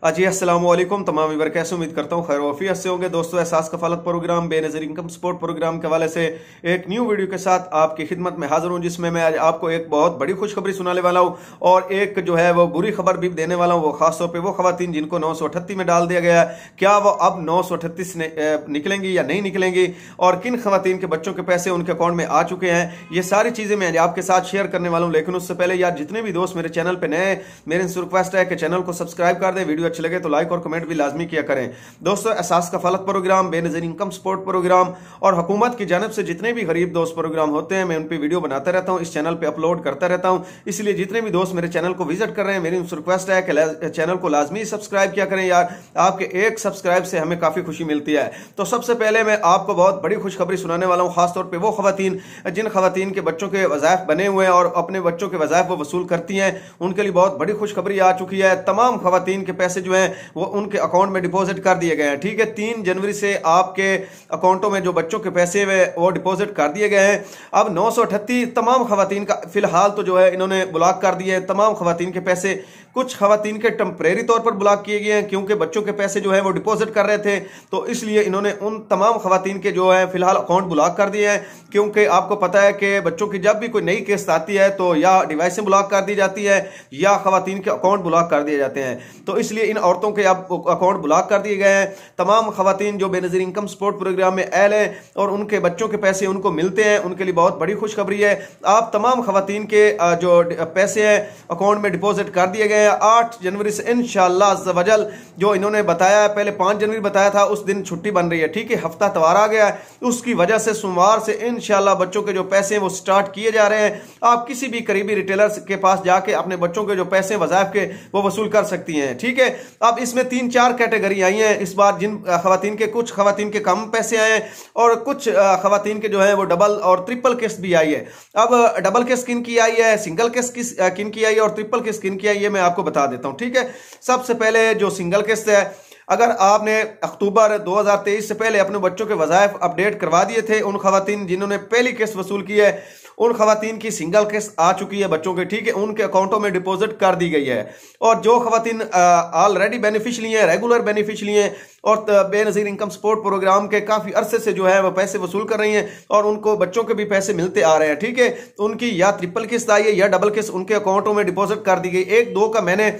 जी अस्सलाम वालेकुम तमाम व्यूअर, कैसे उम्मीद करता हूँ खैर वफियत से होंगे। दोस्तों, Ehsaas Kafalat program Benazir income support programme के हवाले से एक न्यू वीडियो के साथ आपकी खिदमत में हाजिर हूँ, जिसमें मैं आज आपको एक बहुत बड़ी खुशखबरी सुनाने वाला हूँ और एक जो है वो बुरी खबर भी देने वाला हूँ। वो खासतौर पर वो खवातीन जिनको 938 में डाल दिया गया है, क्या वो अब 938 निकलेंगी या नहीं निकलेंगी, और किन खवातीन के बच्चों के पैसे उनके अकाउंट में आ चुके हैं, ये सारी चीज़ें मैं आपके साथ शेयर करने वाला हूँ। लेकिन उससे पहले यार, जितने भी दोस्त मेरे चैनल पर नए, मेरे इनसे रिक्वेस्ट है कि चैनल को सब्सक्राइब कर दें, वीडियो अच्छे लगे तो लाइक और कमेंट भी लाजमी किया करें। दोस्तों, Ehsaas Kafalat program, Benazir income support program और हुकूमत की जानब से जितने भी गरीब दोस्त प्रोग्राम होते हैं, मैं उन पर वीडियो बनाता रहता हूं, इस चैनल पे अपलोड करता रहता हूं। इसलिए जितने भी दोस्त मेरे चैनल को विजिट कर रहे हैं, मेरी उनसे रिक्वेस्ट है कि चैनल को लाजमी सब्सक्राइब किया करें यार। आपके एक सब्सक्राइब से हमें काफी खुशी मिलती है। तो सबसे पहले मैं आपको बहुत बड़ी खुशखबरी सुनाने वाला हूं, खासतौर पर वो खवातीन जिन खवातीन के बच्चों के वज़ाइफ बने हुए हैं और अपने बच्चों के वज़ाइफ वो वसूल करती हैं, उनके लिए बहुत बड़ी खुशखबरी आ चुकी है। तमाम खवातीन के पैसे जो हैं वो उनके अकाउंट में डिपॉजिट कर दिए गए हैं। ठीक है, 3 जनवरी से आपके अकाउंटों में जो बच्चों के पैसे वो डिपॉजिट कर दिए गए हैं। अब 938 तमाम खवातीन का फिलहाल तो जो है इन्होंने ब्लॉक कर दिए हैं तमाम खवातीन के पैसे। कुछ खवातीन के टेम्परेरी तौर पर ब्लॉक किए गए हैं क्योंकि बच्चों के पैसे जो है वो डिपॉजिट कर रहे थे, तो इसलिए इन्होंने उन तमाम खवातीन के जो है फिलहाल अकाउंट ब्लॉक कर दिए हैं। क्योंकि आपको पता है कि बच्चों की जब भी कोई नई किस्त आती है तो या डिवाइसें ब्लॉक कर दी जाती है या खवातीन के अकाउंट ब्लॉक कर दिए जाते हैं। तो इसलिए इन औरतों के अब अकाउंट ब्लॉक कर दिए गए हैं। तमाम खवातीन जो बेनज़ीर इनकम सपोर्ट प्रोग्राम में ऐल है और उनके बच्चों के पैसे उनको मिलते हैं, उनके लिए बहुत बड़ी खुशखबरी है। आप तमाम खवातीन के जो पैसे हैं अकाउंट में डिपॉजिट कर दिए गए हैं 8 जनवरी से इंशाअल्लाह अज़्ज़ वजल। जो इन्होंने बताया है, पहले 5 जनवरी बताया था, उस दिन छुट्टी बन रही है। ठीक है, हफ्ता तवार आ गया है, उसकी वजह से सोमवार से इंशाअल्लाह बच्चों के जो पैसे हैं वो स्टार्ट किए जा रहे हैं। आप किसी भी करीबी रिटेलर के पास जाके अपने बच्चों के जो पैसे वज़ाइफ के वो वसूल कर सकती हैं। ठीक है, अब इसमें 3-4 कैटेगरी आई हैं इस बार, जिन खवातीन के, कुछ खवातीन के कम पैसे आए हैं और कुछ खवातीन के जो है वो डबल और ट्रिपल किस्त भी आई है। अब डबल किस्त किन की आई है, सिंगल किस्त किन की आई है और ट्रिपल किस्त किन की आई है, मैं आपको बता देता हूं। ठीक है, सबसे पहले जो सिंगल किस्त है, अगर आपने अक्टूबर 2023 से पहले अपने बच्चों के वज़ाइफ अपडेट करवा दिए थे, उन खवातीन जिन्होंने पहली किस्त वसूल की है, उन खवातीन की सिंगल किस्त आ चुकी है बच्चों के। ठीक है, उनके अकाउंटों में डिपॉजिट कर दी गई है। और जो खवातीन ऑलरेडी बेनिफिशरी हैं, रेगुलर बेनिफिशरी हैं और बेनज़ीर इनकम सपोर्ट प्रोग्राम के काफी अरसे से जो है वो पैसे वसूल कर रही हैं और उनको बच्चों के भी पैसे मिलते आ रहे हैं। ठीक है, उनकी या ट्रिपल किस्त आई है या डबल किस्त उनके अकाउंटों में डिपॉजिट कर दी गई। 1-2 का मैंने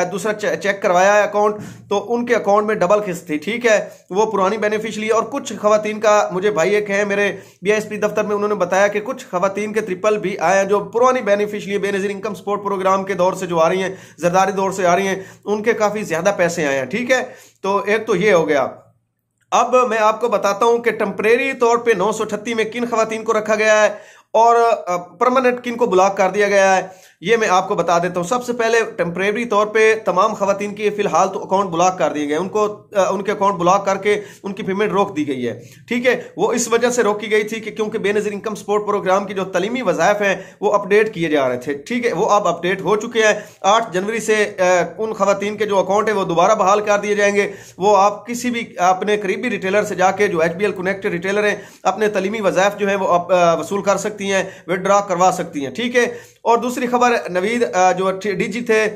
दूसरा चेक करवाया है अकाउंट, तो उनके अकाउंट में डबल किस्त थी। ठीक है, वो पुरानी बेनिफिशरी। और कुछ खवातीन का मुझे भाई एक है मेरे BISP दफ्तर में, उन्होंने बताया कि कुछ खवातीन के ट्रिपल भी आए हैं जो पुरानी beneficiary Benazir income support programme के दौर से जो आ रही हैं, जरदारी दौर से आ रही हैं, उनके काफी ज्यादा पैसे आए हैं। ठीक है, तो एक तो ये हो गया। अब मैं आपको बताता हूं कि टेम्परेरी तौर पे 938 में किन खवातीन को रखा गया है और परमानेंट किन को ब्लॉक कर दिया गया है, ये मैं आपको बता देता हूं। सबसे पहले टेम्परेरी तौर पे तमाम खवातीन के फिलहाल तो अकाउंट ब्लॉक कर दिए गए, उनको उनके अकाउंट ब्लॉक करके उनकी पेमेंट रोक दी गई है। ठीक है, वो इस वजह से रोकी गई थी कि क्योंकि बेनज़ीर इनकम सपोर्ट प्रोग्राम की जो तलीमी वज़ाइफ हैं वो अपडेट किए जा रहे थे। ठीक है, वो अब अपडेट हो चुके हैं। 8 जनवरी से उन खवातीन के जो अकाउंट है वो दोबारा बहाल कर दिए जाएंगे। वो आप किसी भी अपने करीबी रिटेलर से जाके, जो HBL कनेक्टेड रिटेलर हैं, अपने तलीमी वज़ाइफ जो है वो वसूल कर सकती हैं, विड्रॉ करवा सकती हैं। ठीक है, और दूसरी खबर, नवीद जो DG थे,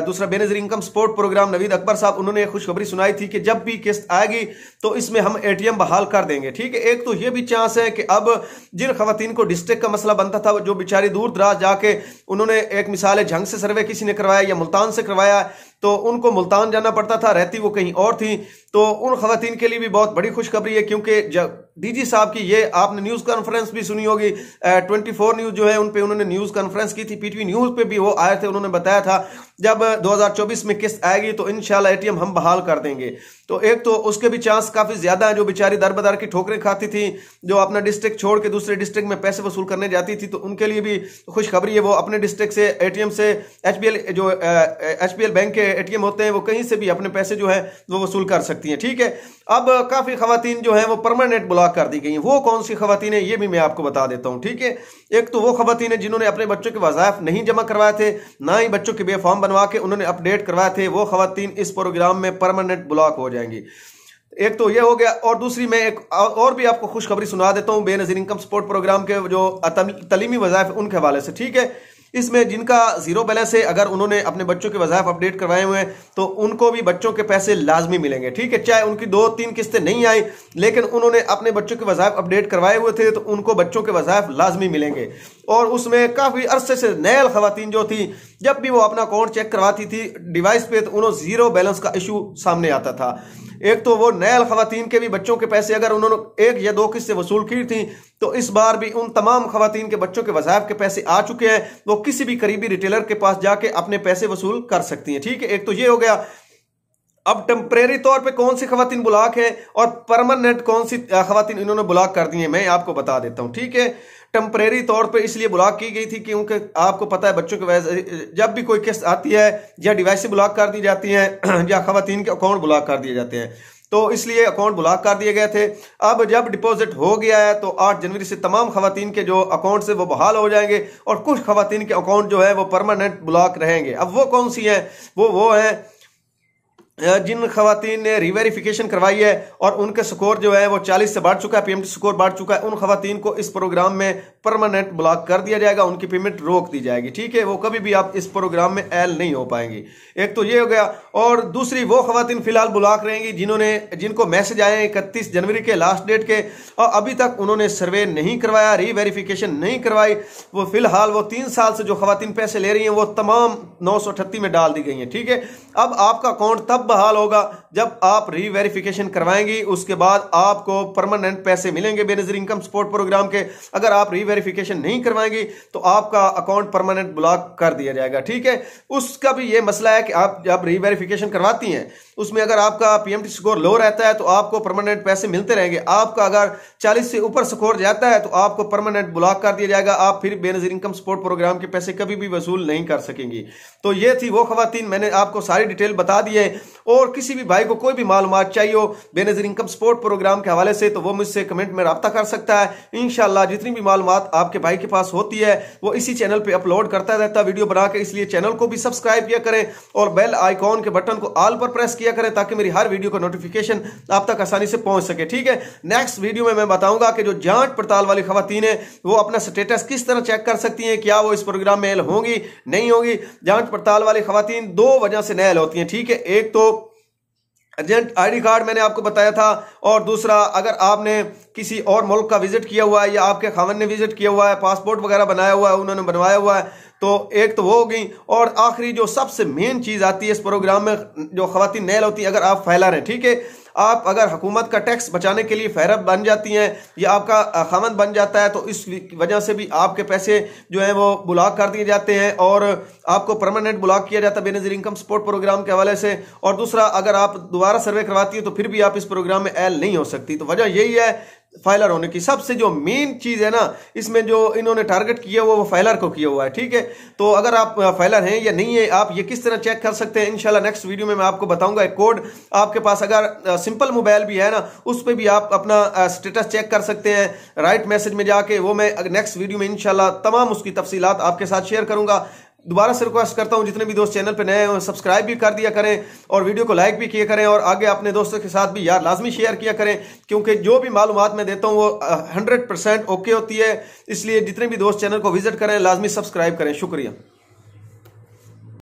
दूसरा Benazir income support programme, Naveed Akbar साहब, उन्होंने खुशखबरी सुनाई थी कि जब भी किस्त आएगी तो इसमें हम ATM बहाल कर देंगे। ठीक है, एक तो ये भी चांस है कि अब जिन खवातीन को डिस्ट्रिक्ट का मसला बनता था, जो बेचारी दूर दराज जाके, उन्होंने एक मिसाल है झंग से सर्वे किसी ने करवाया या मुल्तान से करवाया, तो उनको मुल्तान जाना पड़ता था, रहती वो कहीं और थी, तो उन खवातीन के लिए भी बहुत बड़ी खुशखबरी है। क्योंकि DG साहब की, ये आपने न्यूज कॉन्फ्रेंस भी सुनी होगी, 24 न्यूज जो है उन पे उन्होंने न्यूज कॉन्फ्रेंस की थी, PTV न्यूज पे भी वो आए थे, उन्होंने बताया था जब 2024 में किस्त आएगी तो इंशाल्लाह ATM हम बहाल कर देंगे। तो एक तो उसके भी चांस काफी ज्यादा है। जो बेचारी दर बदर की ठोकरें खाती थी, जो अपना डिस्ट्रिक्ट छोड़ के दूसरे डिस्ट्रिक्ट में पैसे वसूल करने जाती थी, तो उनके लिए भी खुशखबरी है। वो अपने डिस्ट्रिक्ट से ATM से HBL बैंक के ATM होते हैं, वो कहीं से भी अपने पैसे जो है वो वसूल कर सकती हैं। ठीक है, अब काफी खवातीन जो है वो परमानेंट ब्लॉक कर दी गई हैं। वो कौन सी खवातीन है ये भी मैं आपको बता देता हूं। ठीक है, एक तो वो खवातीन है जिन्होंने अपने बच्चों के वज़ाइफ नहीं जमा करवाए थे, ना ही बच्चों के बेफॉर्म बनवा के उन्होंने अपडेट करवाए थे, वो खवातीन इस प्रोग्राम में परमानेंट ब्लॉक हो जाएंगी। एक तो ये हो गया, और दूसरी मैं एक और भी आपको खुशखबरी सुना देता हूं बेनज़ीर इनकम सपोर्ट प्रोग्राम के जो तलीमी वज़ाइफ उनके हवाले से। ठीक है, इसमें जिनका जीरो बैलेंस है, अगर उन्होंने अपने बच्चों के वज़ाइफ अपडेट करवाए हुए हैं तो उनको भी बच्चों के पैसे लाजमी मिलेंगे। ठीक है, चाहे उनकी 2-3 किस्तें नहीं आई लेकिन उन्होंने अपने बच्चों के वज़ाइफ अपडेट करवाए हुए थे तो उनको बच्चों के वज़ाइफ लाजमी मिलेंगे। और उसमें काफ़ी अरसे से नैल खवातीन जो थी, जब भी वो अपना अकाउंट चेक करवाती थी डिवाइस पे तो उन्होंने जीरो बैलेंस का इशू सामने आता था। एक तो वो नैल खवातीन के भी बच्चों के पैसे अगर उन्होंने 1 या 2 किस्तें वसूल की थी तो इस बार भी उन तमाम खवातीन के बच्चों के वज़ाइफ के पैसे आ चुके हैं। वो किसी भी करीबी रिटेलर के पास जाके अपने पैसे वसूल कर सकती हैं। ठीक है, एक तो ये हो गया। अब टेम्परेरी तौर पे कौन सी खवातीन ब्लॉक है और परमानेंट कौन सी खवातीन इन्होंने ब्लॉक कर दी है, मैं आपको बता देता हूं। ठीक है, टेम्परेरी तौर पे इसलिए ब्लॉक की गई थी क्योंकि आपको पता है बच्चों के जब भी कोई किस्त आती है या डिवाइस ब्लॉक कर दी जाती हैं या खवातीन के अकाउंट ब्लॉक कर दिए जाते हैं, तो इसलिए अकाउंट ब्लॉक कर दिए गए थे। अब जब डिपॉजिट हो गया है तो 8 जनवरी से तमाम खवातीन के जो अकाउंट है वो बहाल हो जाएंगे और कुछ खवातीन के अकाउंट जो है वो परमानेंट ब्लॉक रहेंगे। अब वो कौन सी है, वो है जिन खवातीन ने रीवेरिफिकेशन करवाई है और उनके स्कोर जो है वो 40 से बढ़ चुका है, पीएमटी स्कोर बढ़ चुका है, उन खवातीन को इस प्रोग्राम में परमानेंट ब्लॉक कर दिया जाएगा, उनकी पेमेंट रोक दी जाएगी। ठीक है, वो कभी भी आप इस प्रोग्राम में ऐल नहीं हो पाएंगी। एक तो ये हो गया। और दूसरी वो खवातीन फिलहाल ब्लॉक रहेंगी जिनको मैसेज आए 31 जनवरी के लास्ट डेट के और अभी तक उन्होंने सर्वे नहीं करवाया, रीवेरिफिकेशन नहीं करवाई। वो फिलहाल वो 3 साल से जो खवातीन पैसे ले रही हैं वो तमाम 938 में डाल दी गई हैं। ठीक है, अब आपका अकाउंट तब बहाल होगा जब आप रीवेरिफिकेशन करवाएंगी, उसके बाद आपको परमानेंट पैसे मिलेंगे बेनजीर इनकम सपोर्ट प्रोग्राम के। अगर आप रीवेरिफिकेशन नहीं करवाएंगी तो आपका अकाउंट परमानेंट ब्लॉक कर दिया जाएगा। ठीक है, उसका भी ये मसला है कि आप जब रीवेरिफिकेशन करवाती हैं उसमें अगर आपका पीएमटी स्कोर लो रहता है तो आपको परमानेंट पैसे मिलते रहेंगे। आपका अगर 40 से ऊपर स्कोर जाता है तो आपको परमानेंट ब्लॉक कर दिया जाएगा, आप फिर बेनजीर इनकम सपोर्ट प्रोग्राम के पैसे कभी भी वसूल नहीं कर सकेंगी। तो ये थी वो खवातीन, मैंने आपको सारी डिटेल बता दी है। और किसी भी भाई को कोई भी मालूमात चाहिए हो बेनजीर इनकम सपोर्ट प्रोग्राम के हवाले से तो वो मुझसे कमेंट में राब्ता कर सकता है। इंशाल्लाह जितनी भी मालूमात आपके भाई के पास होती है वो इसी चैनल पे अपलोड करता रहता है वीडियो बना के, इसलिए चैनल को भी सब्सक्राइब किया करें और बेल आइकॉन के बटन को ऑल पर प्रेस किया करें ताकि मेरी हर वीडियो का नोटिफिकेशन आप तक आसानी से पहुंच सके। ठीक है, नेक्स्ट वीडियो में मैं बताऊंगा कि जो जांच पड़ताल वाली खवातीन है वो अपना स्टेटस किस तरह चेक कर सकती हैं, क्या वो इस प्रोग्राम में ऐल होंगी नहीं होगी। जांच पड़ताल वाली खवातीन 2 वजह से ऐल होती हैं। ठीक है, एक तो एजेंट आईडी कार्ड मैंने आपको बताया था, और दूसरा अगर आपने किसी और मुल्क का विजिट किया हुआ है या आपके खावन ने विजिट किया हुआ है, पासपोर्ट वगैरह बनाया हुआ है, उन्होंने बनवाया हुआ है, तो एक तो वो हो गई। और आखिरी जो सबसे मेन चीज आती है इस प्रोग्राम में जो खवातीन नैल होती है, अगर आप फैलर हैं। ठीक है, आप अगर हुकूमत का टैक्स बचाने के लिए फैरब बन जाती हैं या आपका खामन बन जाता है तो इस वजह से भी आपके पैसे जो है वो ब्लॉक कर दिए जाते हैं और आपको परमानेंट ब्लॉक किया जाता है बेनजीर इनकम सपोर्ट प्रोग्राम के हवाले से। और दूसरा, अगर आप दोबारा सर्वे करवाती है तो फिर भी आप इस प्रोग्राम में ऐल नहीं हो सकती। तो वजह यही है फाइलर होने की। सबसे जो मेन चीज है ना इसमें जो इन्होंने टारगेट किया हुआ वो फाइलर को किया हुआ है। ठीक है, तो अगर आप फाइलर हैं या नहीं है, आप ये किस तरह चेक कर सकते हैं इंशाल्लाह नेक्स्ट वीडियो में मैं आपको बताऊंगा। एक कोड आपके पास अगर सिंपल मोबाइल भी है ना उस पर भी आप अपना स्टेटस चेक कर सकते हैं राइट मैसेज में जाके। वो मैं नेक्स्ट वीडियो में इंशाल्लाह तमाम उसकी तफसीलात आपके साथ शेयर करूंगा। दोबारा से रिक्वेस्ट करता हूं जितने भी दोस्त चैनल पे नए हैं सब्सक्राइब भी कर दिया करें और वीडियो को लाइक भी किया करें और आगे अपने दोस्तों के साथ भी यार लाजमी शेयर किया करें, क्योंकि जो भी मालूमात मैं देता हूं वो 100% ओके होती है। इसलिए जितने भी दोस्त चैनल को विजिट करें लाजमी सब्सक्राइब करें। शुक्रिया।